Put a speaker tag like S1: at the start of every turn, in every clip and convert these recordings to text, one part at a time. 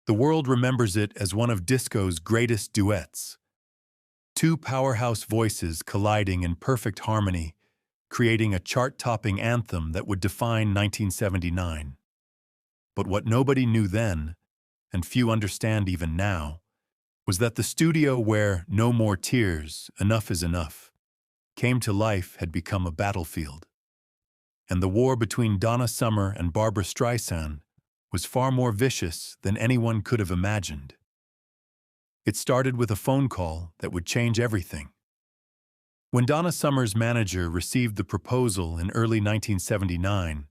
S1: The world remembers it as one of disco's greatest duets. Two powerhouse voices colliding in perfect harmony, creating a chart-topping anthem that would define 1979. But what nobody knew then, and few understand even now, was that the studio where "No More Tears, Enough is Enough" came to life had become a battlefield. And the war between Donna Summer and Barbra Streisand was far more vicious than anyone could have imagined. It started with a phone call that would change everything. When Donna Summer's manager received the proposal in early 1979,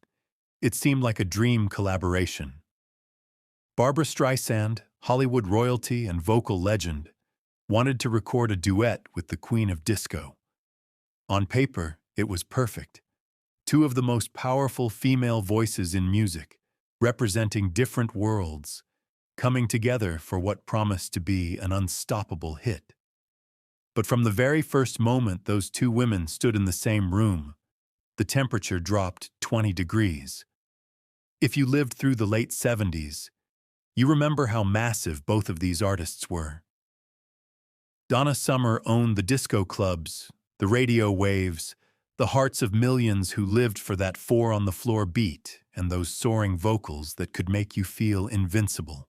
S1: it seemed like a dream collaboration. Barbra Streisand, Hollywood royalty and vocal legend, wanted to record a duet with the Queen of Disco. On paper, it was perfect. Two of the most powerful female voices in music, representing different worlds, coming together for what promised to be an unstoppable hit. But from the very first moment those two women stood in the same room, the temperature dropped 20 degrees. If you lived through the late 70s, you remember how massive both of these artists were. Donna Summer owned the disco clubs, the radio waves, the hearts of millions who lived for that four-on-the-floor beat and those soaring vocals that could make you feel invincible.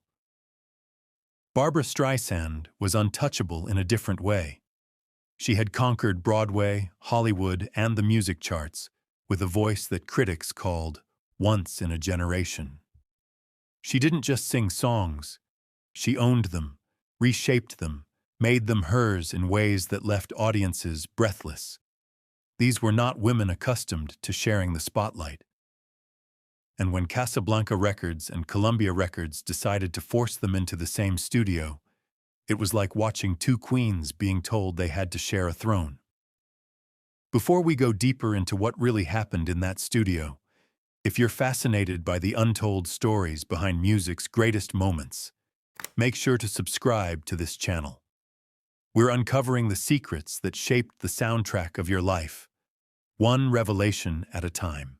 S1: Barbra Streisand was untouchable in a different way. She had conquered Broadway, Hollywood, and the music charts with a voice that critics called once in a generation. She didn't just sing songs. She owned them, reshaped them, made them hers in ways that left audiences breathless. These were not women accustomed to sharing the spotlight. And when Casablanca Records and Columbia Records decided to force them into the same studio, it was like watching two queens being told they had to share a throne. Before we go deeper into what really happened in that studio, if you're fascinated by the untold stories behind music's greatest moments, make sure to subscribe to this channel. We're uncovering the secrets that shaped the soundtrack of your life, one revelation at a time.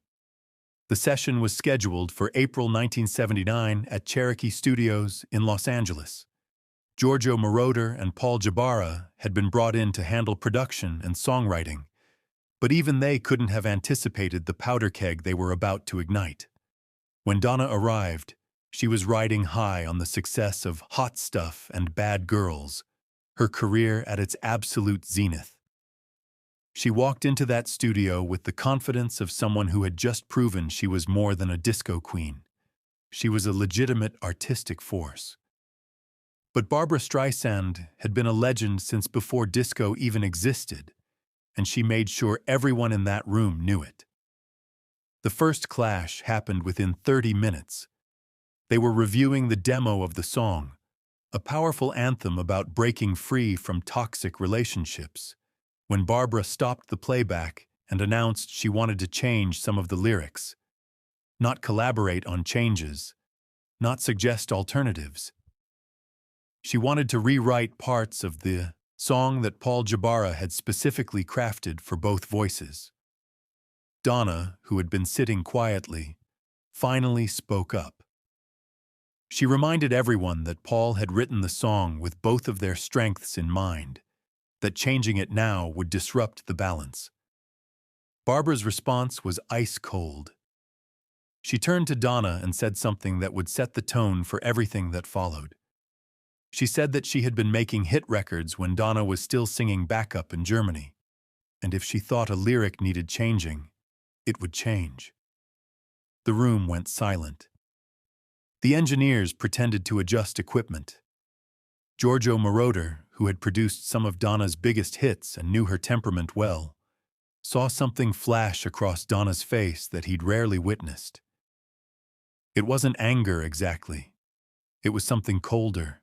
S1: The session was scheduled for April 1979 at Cherokee Studios in Los Angeles. Giorgio Moroder and Paul Jabara had been brought in to handle production and songwriting, but even they couldn't have anticipated the powder keg they were about to ignite. When Donna arrived, she was riding high on the success of Hot Stuff and Bad Girls, her career at its absolute zenith. She walked into that studio with the confidence of someone who had just proven she was more than a disco queen. She was a legitimate artistic force. But Barbra Streisand had been a legend since before disco even existed, and she made sure everyone in that room knew it. The first clash happened within 30 minutes. They were reviewing the demo of the song, a powerful anthem about breaking free from toxic relationships, when Barbra stopped the playback and announced she wanted to change some of the lyrics. Not collaborate on changes, not suggest alternatives. She wanted to rewrite parts of the song that Paul Jabara had specifically crafted for both voices. Donna, who had been sitting quietly, finally spoke up. She reminded everyone that Paul had written the song with both of their strengths in mind, that changing it now would disrupt the balance. Barbra's response was ice cold. She turned to Donna and said something that would set the tone for everything that followed. She said that she had been making hit records when Donna was still singing backup in Germany, and if she thought a lyric needed changing, it would change. The room went silent. The engineers pretended to adjust equipment. Giorgio Moroder, who had produced some of Donna's biggest hits and knew her temperament well, saw something flash across Donna's face that he'd rarely witnessed. It wasn't anger exactly. It was something colder,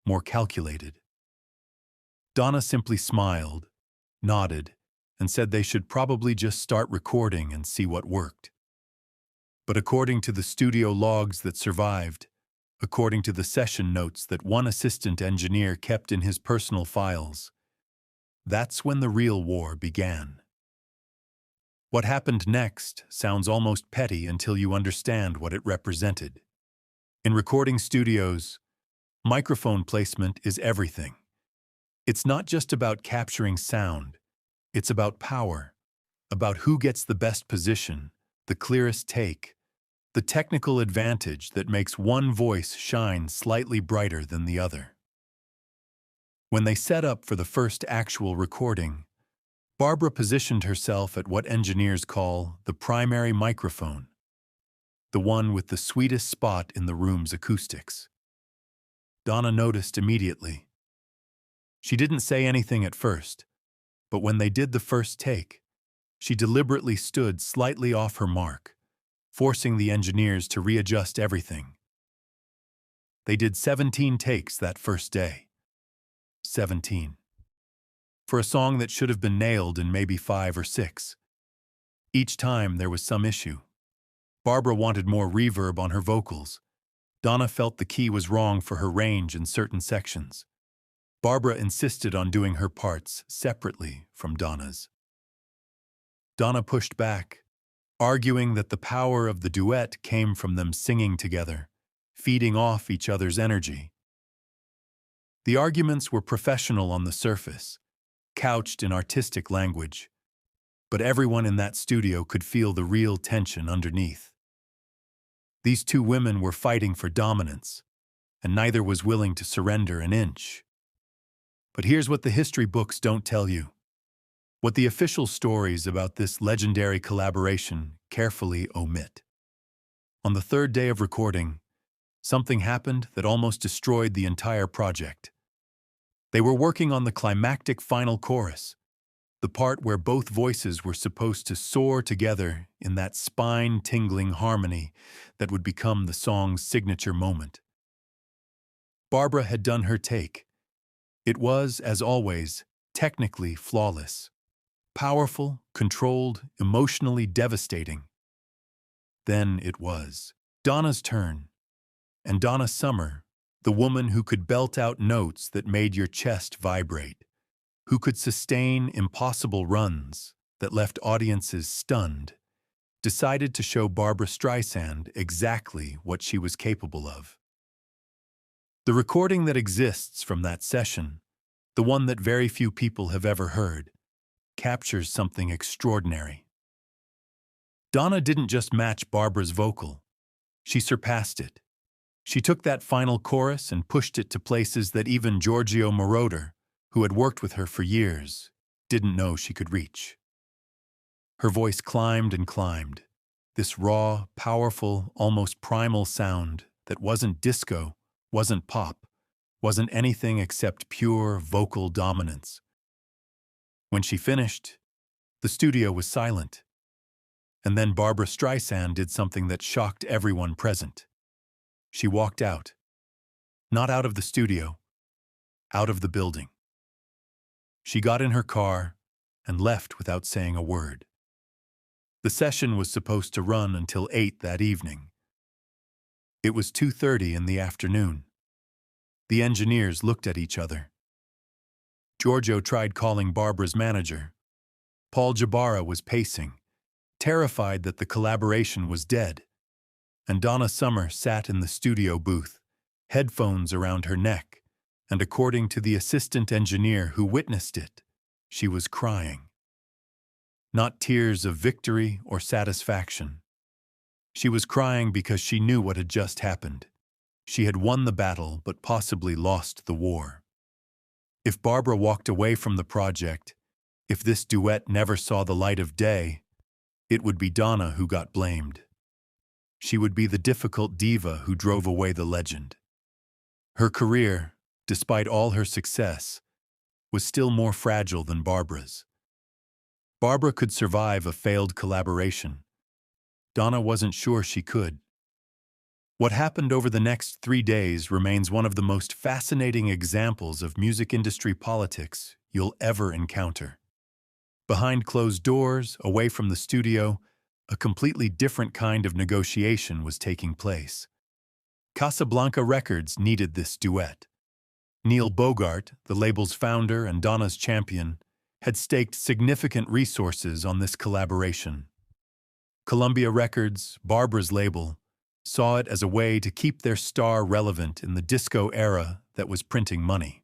S1: more calculated. Donna simply smiled, nodded, and said they should probably just start recording and see what worked. But according to the studio logs that survived, according to the session notes that one assistant engineer kept in his personal files, that's when the real war began. What happened next sounds almost petty until you understand what it represented. In recording studios, Microphone placement is everything. It's not just about capturing sound, it's about power, about who gets the best position, the clearest take, the technical advantage that makes one voice shine slightly brighter than the other. When they set up for the first actual recording, Barbra positioned herself at what engineers call the primary microphone, the one with the sweetest spot in the room's acoustics. Donna noticed immediately. She didn't say anything at first, but when they did the first take, she deliberately stood slightly off her mark, forcing the engineers to readjust everything. They did 17 takes that first day. 17. For a song that should have been nailed in maybe 5 or 6. Each time there was some issue. Barbra wanted more reverb on her vocals. Donna felt the key was wrong for her range in certain sections. Barbra insisted on doing her parts separately from Donna's. Donna pushed back, arguing that the power of the duet came from them singing together, feeding off each other's energy. The arguments were professional on the surface, couched in artistic language, but everyone in that studio could feel the real tension underneath. These two women were fighting for dominance, and neither was willing to surrender an inch. But here's what the history books don't tell you. What the official stories about this legendary collaboration carefully omit. On the third day of recording, something happened that almost destroyed the entire project. They were working on the climactic final chorus, the part where both voices were supposed to soar together in that spine-tingling harmony that would become the song's signature moment. Barbra had done her take. It was, as always, technically flawless. Powerful, controlled, emotionally devastating. Then it was Donna's turn, and Donna Summer, the woman who could belt out notes that made your chest vibrate, who could sustain impossible runs that left audiences stunned, decided to show Barbra Streisand exactly what she was capable of. The recording that exists from that session, the one that very few people have ever heard, captures something extraordinary. Donna didn't just match Barbra's vocal, she surpassed it. She took that final chorus and pushed it to places that even Giorgio Moroder, who had worked with her for years, didn't know she could reach. Her voice climbed and climbed, this raw, powerful, almost primal sound that wasn't disco, wasn't pop, wasn't anything except pure vocal dominance. When she finished, the studio was silent. And then Barbra Streisand did something that shocked everyone present. She walked out. Not out of the studio, out of the building. She got in her car and left without saying a word. The session was supposed to run until 8 that evening. It was 2:30 in the afternoon. The engineers looked at each other. Giorgio tried calling Barbra's manager. Paul Jabara was pacing, terrified that the collaboration was dead. And Donna Summer sat in the studio booth, headphones around her neck, and according to the assistant engineer who witnessed it, she was crying. Not tears of victory or satisfaction. She was crying because she knew what had just happened. She had won the battle but possibly lost the war. If Barbra walked away from the project, if this duet never saw the light of day, it would be Donna who got blamed. She would be the difficult diva who drove away the legend. Her career, despite all her success, was still more fragile than Barbra's. Barbra could survive a failed collaboration. Donna wasn't sure she could. What happened over the next 3 days remains one of the most fascinating examples of music industry politics you'll ever encounter. Behind closed doors, away from the studio, a completely different kind of negotiation was taking place. Casablanca Records needed this duet. Neil Bogart, the label's founder and Donna's champion, had staked significant resources on this collaboration. Columbia Records, Barbra's label, saw it as a way to keep their star relevant in the disco era that was printing money.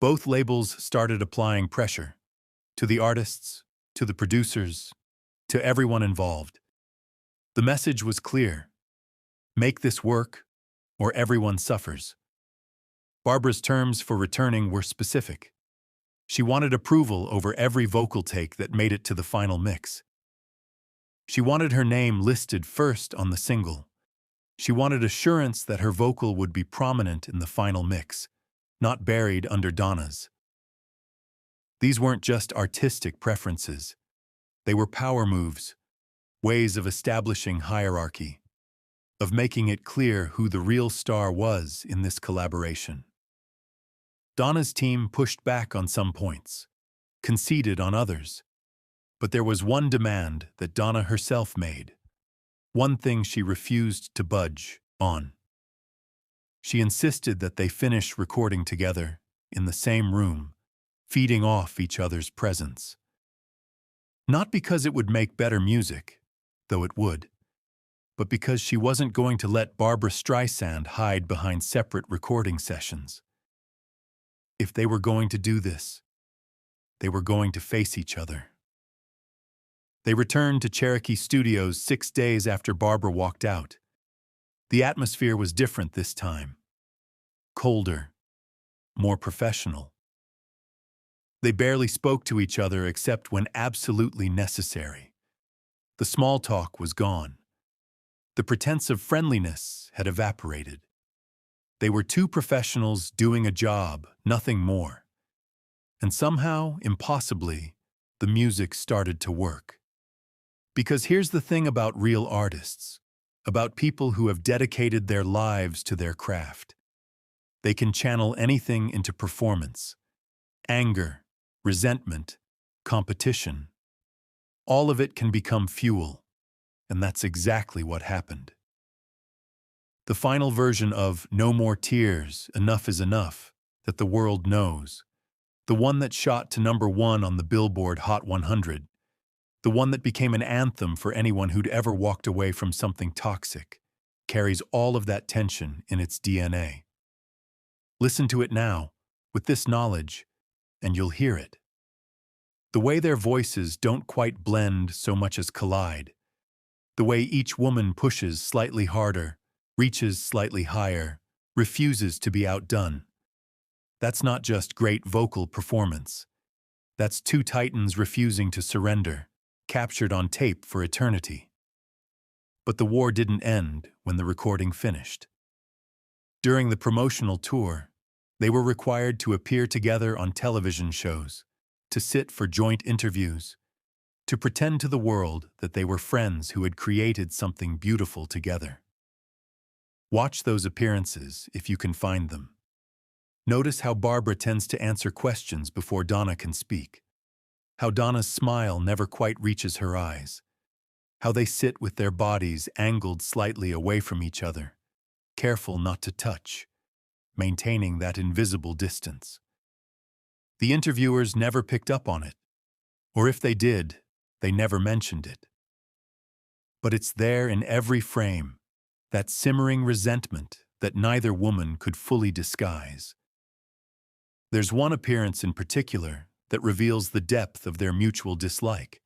S1: Both labels started applying pressure to the artists, to the producers, to everyone involved. The message was clear: make this work, or everyone suffers. Barbra's terms for returning were specific. She wanted approval over every vocal take that made it to the final mix. She wanted her name listed first on the single. She wanted assurance that her vocal would be prominent in the final mix, not buried under Donna's. These weren't just artistic preferences. They were power moves, ways of establishing hierarchy, of making it clear who the real star was in this collaboration. Donna's team pushed back on some points, conceded on others, but there was one demand that Donna herself made, one thing she refused to budge on. She insisted that they finish recording together, in the same room, feeding off each other's presence. Not because it would make better music, though it would, but because she wasn't going to let Barbra Streisand hide behind separate recording sessions. If they were going to do this, they were going to face each other. They returned to Cherokee Studios 6 days after Barbra walked out. The atmosphere was different this time. Colder, more professional. They barely spoke to each other except when absolutely necessary. The small talk was gone. The pretense of friendliness had evaporated. They were two professionals doing a job, nothing more. And somehow, impossibly, the music started to work. Because here's the thing about real artists, about people who have dedicated their lives to their craft. They can channel anything into performance. Anger, resentment, competition. All of it can become fuel, and that's exactly what happened. The final version of No More Tears, Enough is Enough, that the world knows, the one that shot to #1 on the Billboard Hot 100, the one that became an anthem for anyone who'd ever walked away from something toxic, carries all of that tension in its DNA. Listen to it now, with this knowledge, and you'll hear it. The way their voices don't quite blend so much as collide, the way each woman pushes slightly harder, reaches slightly higher, refuses to be outdone. That's not just great vocal performance. That's two titans refusing to surrender, captured on tape for eternity. But the war didn't end when the recording finished. During the promotional tour, they were required to appear together on television shows, to sit for joint interviews, to pretend to the world that they were friends who had created something beautiful together. Watch those appearances if you can find them. Notice how Barbra tends to answer questions before Donna can speak. How Donna's smile never quite reaches her eyes. How they sit with their bodies angled slightly away from each other, careful not to touch, maintaining that invisible distance. The interviewers never picked up on it, or if they did, they never mentioned it. But it's there in every frame, that simmering resentment that neither woman could fully disguise. There's one appearance in particular that reveals the depth of their mutual dislike.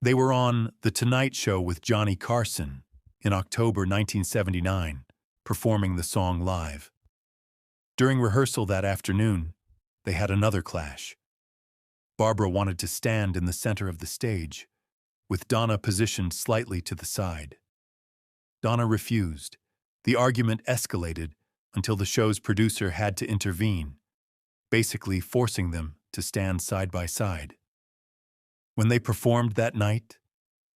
S1: They were on The Tonight Show with Johnny Carson in October 1979, performing the song live. During rehearsal that afternoon, they had another clash. Barbra wanted to stand in the center of the stage, with Donna positioned slightly to the side. Donna refused. The argument escalated until the show's producer had to intervene, basically forcing them to stand side by side. When they performed that night,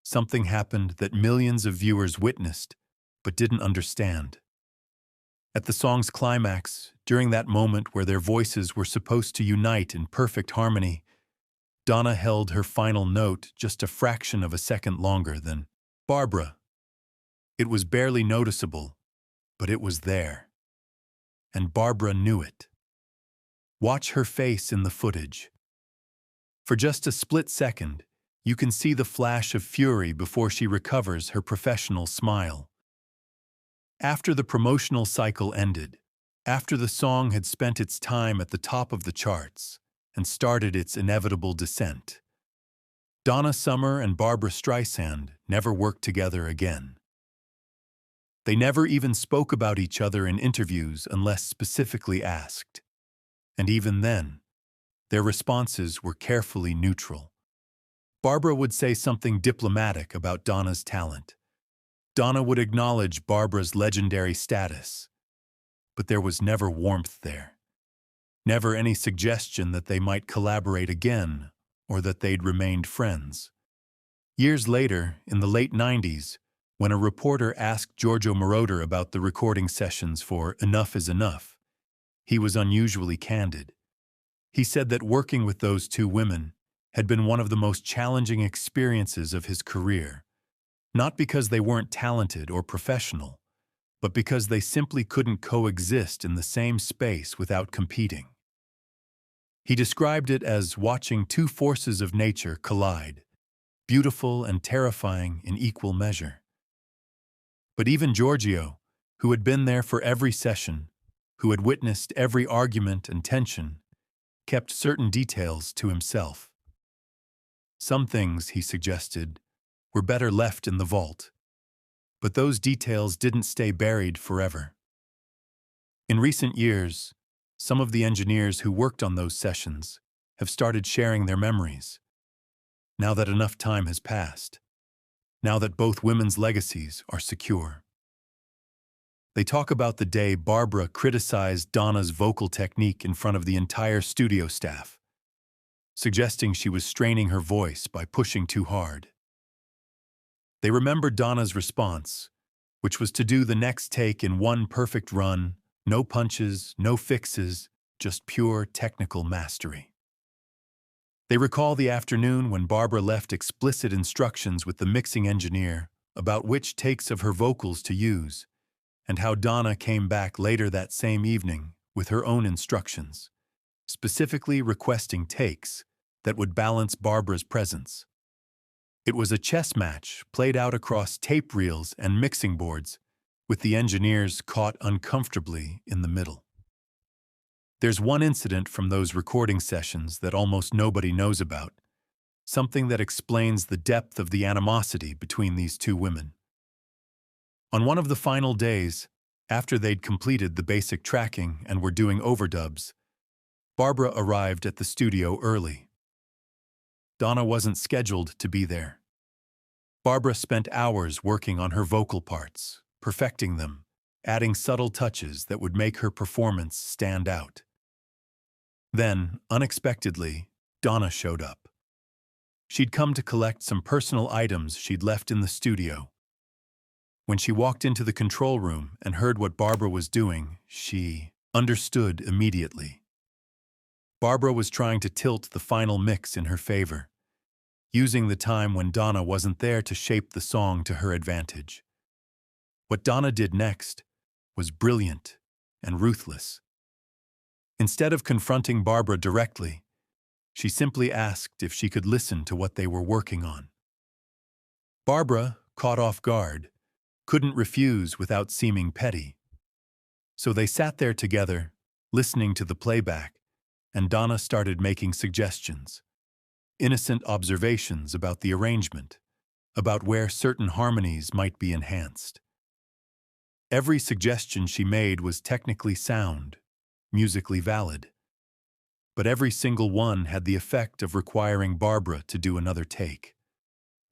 S1: something happened that millions of viewers witnessed but didn't understand. At the song's climax, during that moment where their voices were supposed to unite in perfect harmony, Donna held her final note just a fraction of a second longer than Barbra. It was barely noticeable, but it was there. And Barbra knew it. Watch her face in the footage. For just a split second, You can see the flash of fury before she recovers her professional smile. After the promotional cycle ended, after the song had spent its time at the top of the charts and started its inevitable descent, Donna Summer and Barbra Streisand never worked together again. They never even spoke about each other in interviews unless specifically asked. And even then, their responses were carefully neutral. Barbra would say something diplomatic about Donna's talent. Donna would acknowledge Barbra's legendary status. But there was never warmth there. Never any suggestion that they might collaborate again or that they'd remained friends. Years later, in the late 90s, when a reporter asked Giorgio Moroder about the recording sessions for Enough is Enough, he was unusually candid. He said that working with those two women had been one of the most challenging experiences of his career, not because they weren't talented or professional, but because they simply couldn't coexist in the same space without competing. He described it as watching two forces of nature collide, beautiful and terrifying in equal measure. But even Giorgio, who had been there for every session, who had witnessed every argument and tension, kept certain details to himself. Some things, he suggested, were better left in the vault. But those details didn't stay buried forever. In recent years, some of the engineers who worked on those sessions have started sharing their memories. Now that enough time has passed, now that both women's legacies are secure. They talk about the day Barbra criticized Donna's vocal technique in front of the entire studio staff, suggesting she was straining her voice by pushing too hard. They remember Donna's response, which was to do the next take in one perfect run, no punches, no fixes, just pure technical mastery. They recall the afternoon when Barbra left explicit instructions with the mixing engineer about which takes of her vocals to use, and how Donna came back later that same evening with her own instructions, specifically requesting takes that would balance Barbra's presence. It was a chess match played out across tape reels and mixing boards, with the engineers caught uncomfortably in the middle. There's one incident from those recording sessions that almost nobody knows about, something that explains the depth of the animosity between these two women. On one of the final days, after they'd completed the basic tracking and were doing overdubs, Barbra arrived at the studio early. Donna wasn't scheduled to be there. Barbra spent hours working on her vocal parts, perfecting them, adding subtle touches that would make her performance stand out. Then, unexpectedly, Donna showed up. She'd come to collect some personal items she'd left in the studio. When she walked into the control room and heard what Barbra was doing, she understood immediately. Barbra was trying to tilt the final mix in her favor, using the time when Donna wasn't there to shape the song to her advantage. What Donna did next was brilliant and ruthless. Instead of confronting Barbra directly, she simply asked if she could listen to what they were working on. Barbra, caught off guard, couldn't refuse without seeming petty. So they sat there together, listening to the playback, and Donna started making suggestions. Innocent observations about the arrangement, about where certain harmonies might be enhanced. Every suggestion she made was technically sound, musically valid. But every single one had the effect of requiring Barbra to do another take,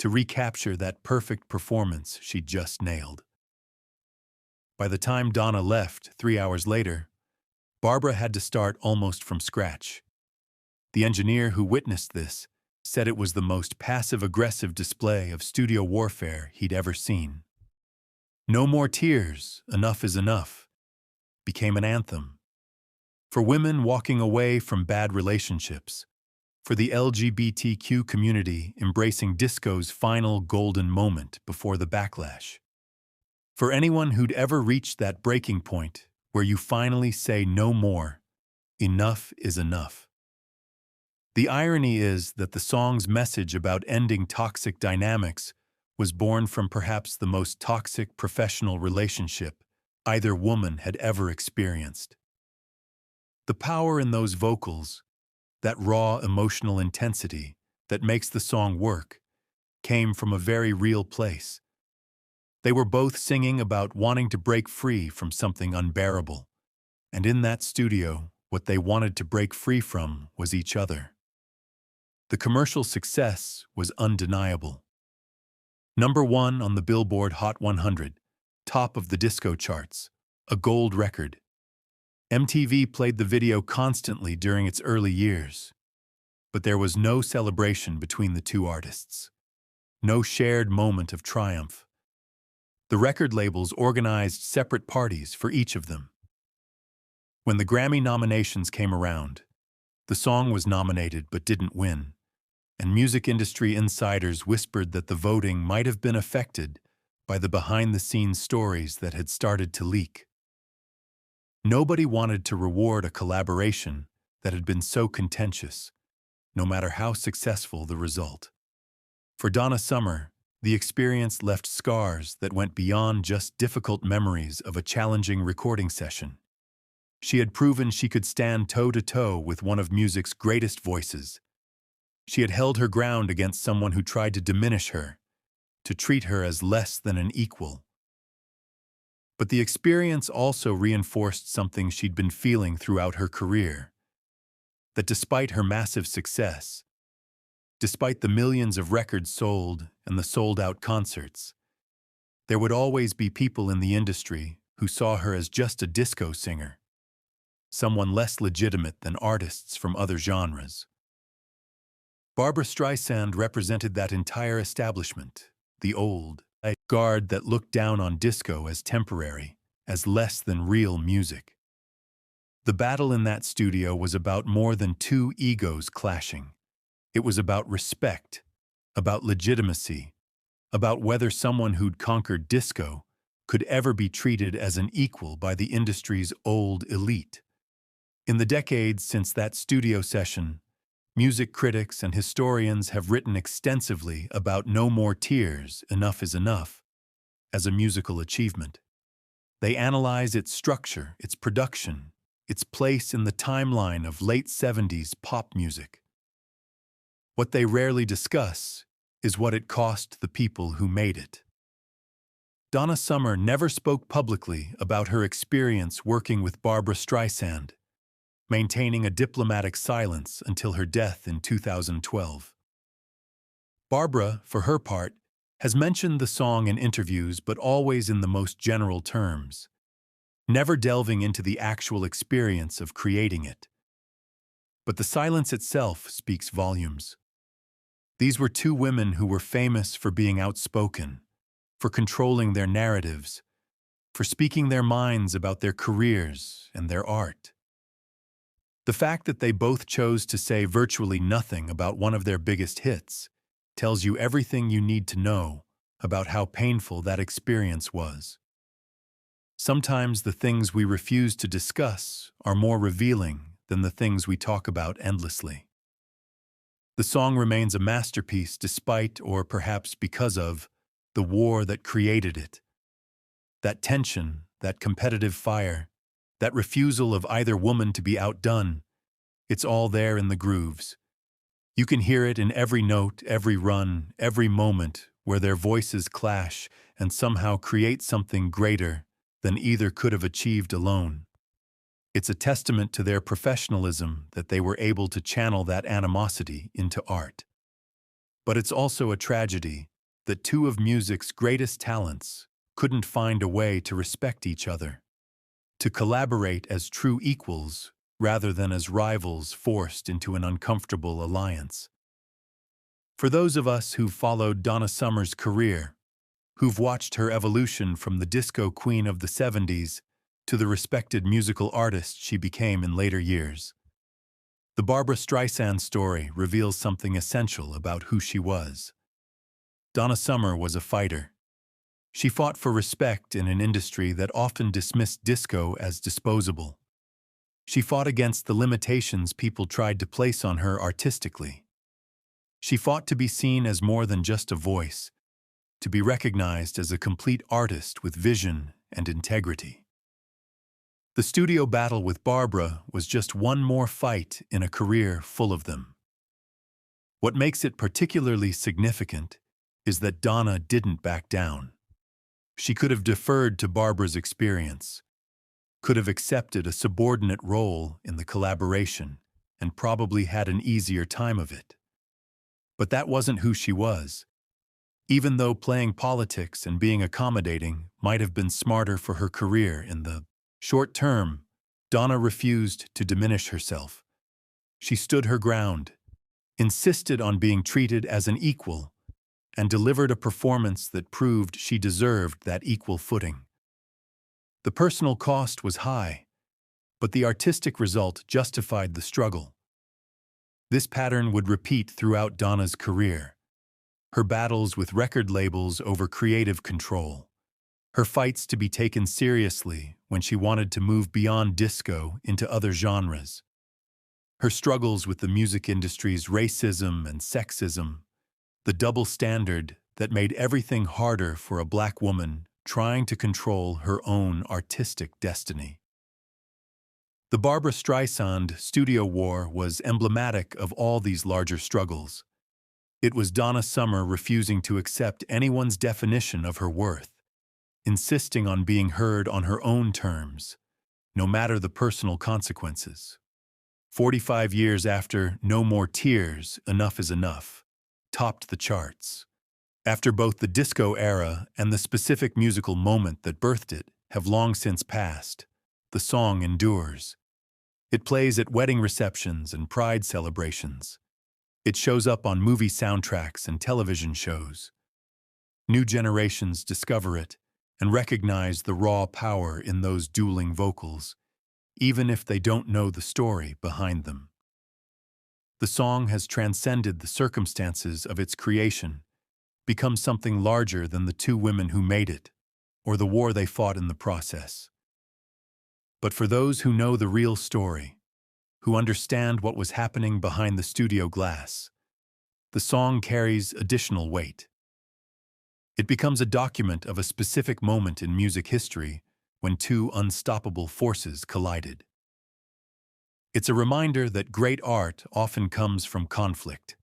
S1: to recapture that perfect performance she'd just nailed. By the time Donna left 3 hours later, Barbra had to start almost from scratch. The engineer who witnessed this said it was the most passive-aggressive display of studio warfare he'd ever seen. No More Tears, Enough is Enough became an anthem. For women walking away from bad relationships, for the LGBTQ community embracing disco's final golden moment before the backlash. For anyone who'd ever reached that breaking point where you finally say no more, enough is enough. The irony is that the song's message about ending toxic dynamics was born from perhaps the most toxic professional relationship either woman had ever experienced. The power in those vocals, that raw emotional intensity that makes the song work, came from a very real place. They were both singing about wanting to break free from something unbearable. And in that studio, what they wanted to break free from was each other. The commercial success was undeniable. #1 on the Billboard Hot 100, top of the disco charts, a gold record. MTV played the video constantly during its early years. But there was no celebration between the two artists. No shared moment of triumph. The record labels organized separate parties for each of them. When the Grammy nominations came around, the song was nominated but didn't win, and music industry insiders whispered that the voting might have been affected by the behind-the-scenes stories that had started to leak. Nobody wanted to reward a collaboration that had been so contentious, no matter how successful the result. For Donna Summer, the experience left scars that went beyond just difficult memories of a challenging recording session. She had proven she could stand toe-to-toe with one of music's greatest voices. She had held her ground against someone who tried to diminish her, to treat her as less than an equal. But the experience also reinforced something she'd been feeling throughout her career. That despite her massive success, despite the millions of records sold and the sold-out concerts, there would always be people in the industry who saw her as just a disco singer, someone less legitimate than artists from other genres. Barbra Streisand represented that entire establishment, the old guard that looked down on disco as temporary, as less than real music. The battle in that studio was about more than two egos clashing. It was about respect, about legitimacy, about whether someone who'd conquered disco could ever be treated as an equal by the industry's old elite. In the decades since that studio session, music critics and historians have written extensively about No More Tears, Enough is Enough, as a musical achievement. They analyze its structure, its production, its place in the timeline of late 70s pop music. What they rarely discuss is what it cost the people who made it. Donna Summer never spoke publicly about her experience working with Barbra Streisand, maintaining a diplomatic silence until her death in 2012. Barbra, for her part, has mentioned the song in interviews but always in the most general terms, never delving into the actual experience of creating it. But the silence itself speaks volumes. These were two women who were famous for being outspoken, for controlling their narratives, for speaking their minds about their careers and their art. The fact that they both chose to say virtually nothing about one of their biggest hits tells you everything you need to know about how painful that experience was. Sometimes the things we refuse to discuss are more revealing than the things we talk about endlessly. The song remains a masterpiece despite, or perhaps because of, the war that created it. That tension, that competitive fire, that refusal of either woman to be outdone, it's all there in the grooves. You can hear it in every note, every run, every moment where their voices clash and somehow create something greater than either could have achieved alone. It's a testament to their professionalism that they were able to channel that animosity into art. But it's also a tragedy that two of music's greatest talents couldn't find a way to respect each other, to collaborate as true equals rather than as rivals forced into an uncomfortable alliance. For those of us who've followed Donna Summer's career, who've watched her evolution from the disco queen of the 70s to the respected musical artist she became in later years, the Barbra Streisand story reveals something essential about who she was. Donna Summer was a fighter. She fought for respect in an industry that often dismissed disco as disposable. She fought against the limitations people tried to place on her artistically. She fought to be seen as more than just a voice, to be recognized as a complete artist with vision and integrity. The studio battle with Barbra was just one more fight in a career full of them. What makes it particularly significant is that Donna didn't back down. She could have deferred to Barbra's experience, could have accepted a subordinate role in the collaboration, and probably had an easier time of it. But that wasn't who she was. Even though playing politics and being accommodating might have been smarter for her career in the short term, Donna refused to diminish herself. She stood her ground, insisted on being treated as an equal, and delivered a performance that proved she deserved that equal footing. The personal cost was high, but the artistic result justified the struggle. This pattern would repeat throughout Donna's career. Her battles with record labels over creative control, her fights to be taken seriously when she wanted to move beyond disco into other genres, her struggles with the music industry's racism and sexism, the double standard that made everything harder for a black woman trying to control her own artistic destiny. The Barbra Streisand studio war was emblematic of all these larger struggles. It was Donna Summer refusing to accept anyone's definition of her worth, insisting on being heard on her own terms, no matter the personal consequences. 45 years after No More Tears, Enough is Enough topped the charts. After both the disco era and the specific musical moment that birthed it have long since passed, the song endures. It plays at wedding receptions and pride celebrations. It shows up on movie soundtracks and television shows. New generations discover it and recognize the raw power in those dueling vocals, even if they don't know the story behind them. The song has transcended the circumstances of its creation, become something larger than the two women who made it, or the war they fought in the process. But for those who know the real story, who understand what was happening behind the studio glass, the song carries additional weight. It becomes a document of a specific moment in music history when two unstoppable forces collided. It's a reminder that great art often comes from conflict,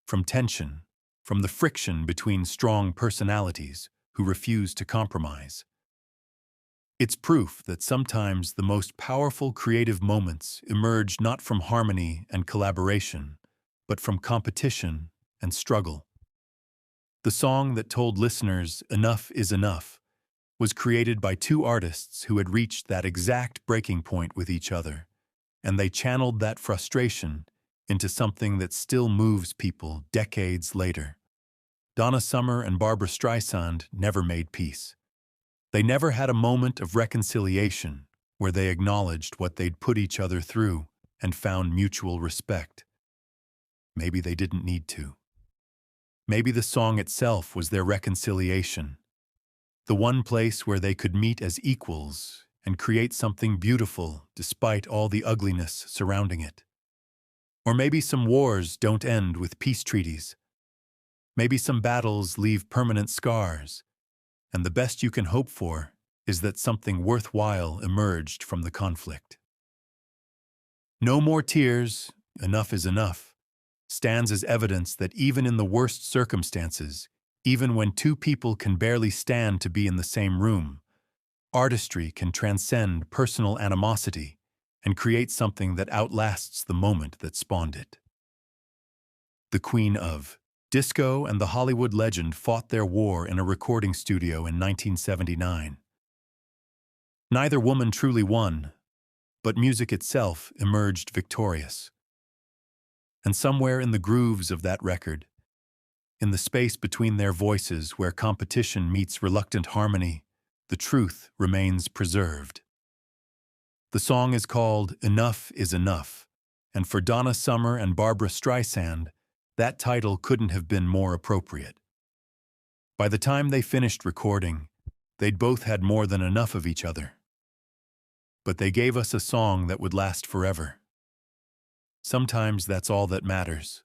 S1: from tension, from the friction between strong personalities who refuse to compromise. It's proof that sometimes the most powerful creative moments emerge not from harmony and collaboration, but from competition and struggle. The song that told listeners enough is enough was created by two artists who had reached that exact breaking point with each other, and they channeled that frustration into something that still moves people decades later. Donna Summer and Barbra Streisand never made peace. They never had a moment of reconciliation where they acknowledged what they'd put each other through and found mutual respect. Maybe they didn't need to. Maybe the song itself was their reconciliation, the one place where they could meet as equals and create something beautiful despite all the ugliness surrounding it. Or maybe some wars don't end with peace treaties. Maybe some battles leave permanent scars, and the best you can hope for is that something worthwhile emerged from the conflict. No More Tears, Enough is Enough stands as evidence that even in the worst circumstances, even when two people can barely stand to be in the same room, artistry can transcend personal animosity and create something that outlasts the moment that spawned it. The queen of disco and the Hollywood legend fought their war in a recording studio in 1979. Neither woman truly won, but music itself emerged victorious. And somewhere in the grooves of that record, in the space between their voices where competition meets reluctant harmony, the truth remains preserved. The song is called Enough is Enough, and for Donna Summer and Barbra Streisand, that title couldn't have been more appropriate. By the time they finished recording, they'd both had more than enough of each other. but they gave us a song that would last forever. Sometimes that's all that matters.